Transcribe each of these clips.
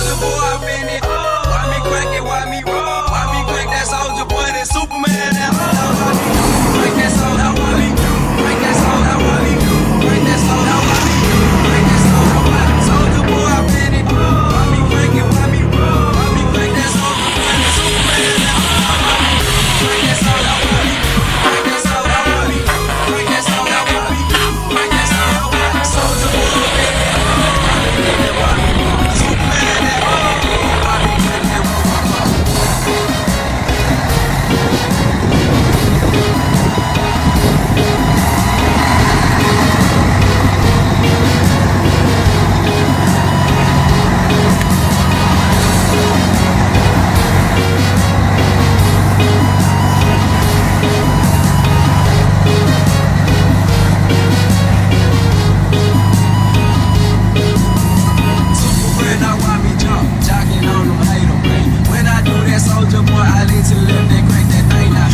Soldier boy up in it. Why me crack it? Why me roll? Why me crack that soldier boy? That Superman. That why me do? Crack that soldier. Why me do? Crack that soldier. Why me do? Crack that soldier. Why me do? Crack that soldier. Soldier boy up in it. Why me crack it? Why me roll? Why me crack that soldier boy? That Superman. That why me do? Crack that soldier. Why me do? Crack that soldier. Why me do? Crack that soldier. Why me do? Crack that soldier. Soldier boy up in it. Why me do? Superman. That why me crack that. Soldier boy, I lean to the left and crank that thing now.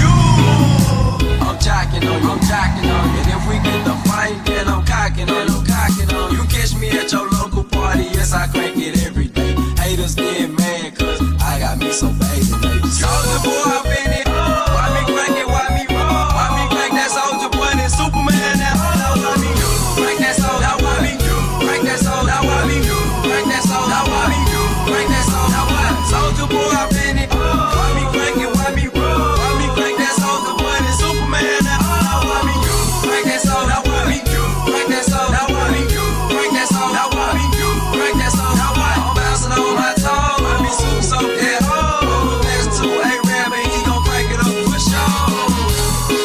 I'm jocking on you, I'm jocking on you. And if we get the fight, then I'm cocking on you, cocking on you. You catch me at your local party, yes, I crank it every day. Haters get mad, cause I got me some baby, baby. Soldier boy, up in it. Why me crank it, why me roll? Why me crank that soldier boy, that Superman? That why me do? Crank that soldier, why me do? Crank that soldier, why me do? Crank that soldier, why me do? Crank that soldier, why? Soldier boy, up in it. Why me crank it, why me roll? Why me crank that soldier boy, that Superman? That why me do? Crank that soldier, why me do? Crank that soldier, why me do? Crank that soldier, why me do? Crank that soldier, why? I'm bouncing on my toe, I be super so dead. Oh, next to A-Rab and he gon' crank it up for sure,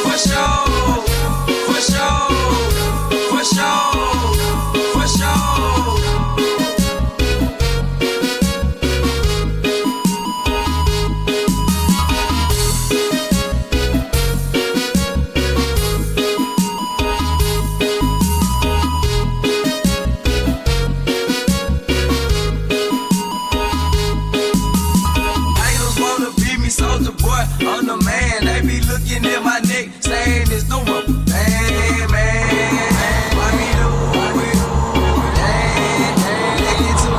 for sure, for sure, for sure, for sure. Soldier boy, I'm the man. They be looking at my neck, saying it's the rubber band, man. Why me do? Why me do? Take it to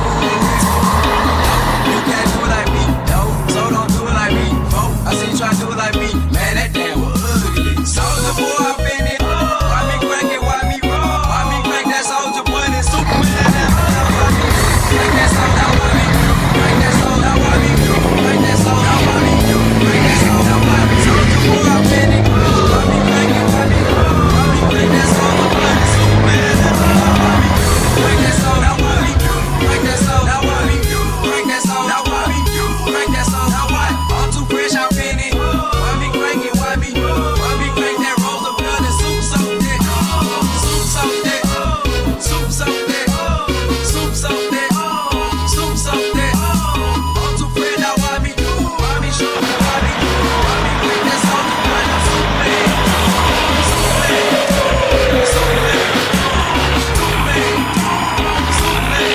you can't do it like me, no. So don't do it like me, folks. I see you try to do it like me, man. That damn was ugly. Soldier boy, up in it. Why me crank it? Why me roll? Why me crank that soldier boy? That Superman. Why me crank that soldier? Why me do? Crank that soldier? Why me do? Crank that soldier? Why me do? Crank that soldier? Why me do? Soldier boy, up in it. Why me crank it? Why me roll? Why me crank that soldier boy? That Superman. Why me do? Crank that soldier? Why me do? Crank that soldier? Why me do? Crank that soldier? Why me do? Crank that soldier? Why? I'm too fresh, I'm in it. Why me crank it? Why me? Why me crank that roller blood and soup so thick? Soup so thick. Soup so thick. Soup so thick. Soup so thick. I'm too fresh, now why me do? Why me show me? Why me do? Why me crank that soldier boy? That Superman. Superman. Superman.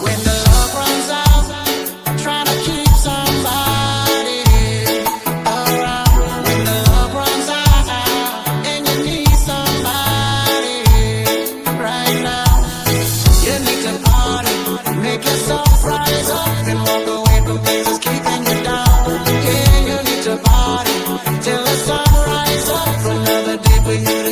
When the love runs out, trying to keep somebody around. When the love runs out and you need somebody right now, you need to party, make yourself rise up and walk away from things that's keeping you down. Yeah, you need to party till the sun rises up for another day for you.